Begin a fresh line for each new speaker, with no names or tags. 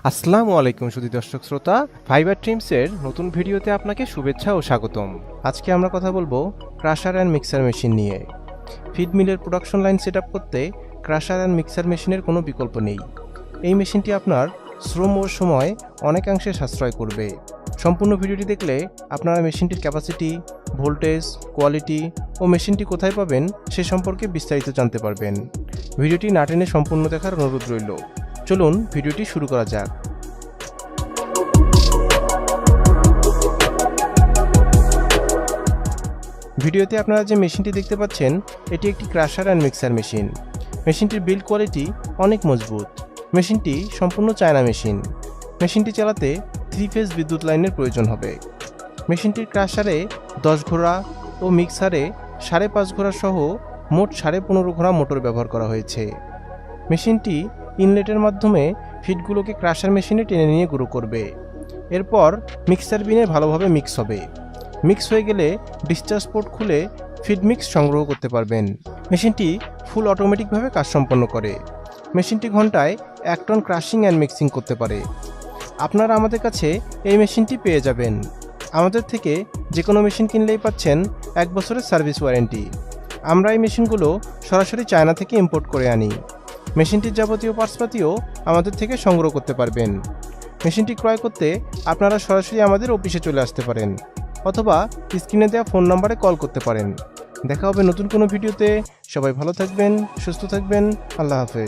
আসসালামু আলাইকুম সুধী দর্শক শ্রোতা, ফাইবার ট্রিমসের নতুন ভিডিওতে আপনাকে শুভেচ্ছা ও স্বাগতম। আজকে আমরা কথা বলবো ক্রাশার অ্যান্ড মিক্সার মেশিন নিয়ে। ফিড মিলের প্রোডাকশন লাইন সেট আপ করতে ক্রাশার অ্যান্ড মিক্সার মেশিনের কোনো বিকল্প নেই। এই মেশিনটি আপনার শ্রম ও সময় অনেকাংশে সাশ্রয় করবে। সম্পূর্ণ ভিডিওটি দেখলে আপনারা মেশিনটির ক্যাপাসিটি, ভোল্টেজ, কোয়ালিটি ও মেশিনটি কোথায় পাবেন সে সম্পর্কে বিস্তারিত জানতে পারবেন। ভিডিওটি না টেনে সম্পূর্ণ দেখার অনুরোধ রইল। চলুন ভিডিওটি শুরু করা যাক। ভিডিওতে আপনারা যে মেশিনটি দেখতে পাচ্ছেন এটি একটি ক্রাশার অ্যান্ড মিক্সার মেশিন। মেশিনটির বিল্ড কোয়ালিটি অনেক মজবুত। মেশিনটি সম্পূর্ণ চায়না মেশিন। মেশিনটি চালাতে 3 ফেজ বিদ্যুৎ লাইনের প্রয়োজন হবে। মেশিনটির ক্রাশারে 10 ঘোড়া ও মিক্সারে 5.5 ঘোড়া সহ মোট 15.5 ঘোড়া মোটর ব্যবহার করা হয়েছে। মেশিনটি ইনলেটের মাধ্যমে ফিডগুলোকে ক্রাশার মেশিনে টেনে নিয়ে গুঁড়ো করবে। এরপর মিক্সার বিনে ভালোভাবে মিক্স হবে। মিক্স হয়ে গেলে ডিসচার্জ পোর্ট খুলে ফিড মিক্স সংগ্রহ করতে পারবেন। মেশিনটি ফুল অটোমেটিকভাবে কাজ সম্পন্ন করে। মেশিনটি ঘন্টায় 1 টন ক্রাশিং অ্যান্ড মিক্সিং করতে পারে। আপনারা আমাদের কাছে এই মেশিনটি পেয়ে যাবেন। আমাদের থেকে যে কোনো মেশিন কিনলেই পাচ্ছেন 1 বছরের সার্ভিস ওয়ারেন্টি। আমরা এই মেশিনগুলো সরাসরি চায়না থেকে ইম্পোর্ট করে আনি। মেশিনটির যাবতীয় পার্টসপাতিও আমাদের থেকে সংগ্রহ করতে পারবেন। মেশিনটি ক্রয় করতে আপনারা সরাসরি আমাদের অফিসে চলে আসতে পারেন অথবা স্ক্রিনে দেওয়া ফোন নম্বরে কল করতে পারেন। দেখা হবে নতুন কোনো ভিডিওতে। সবাই ভালো থাকবেন, সুস্থ থাকবেন। আল্লাহ হাফেজ।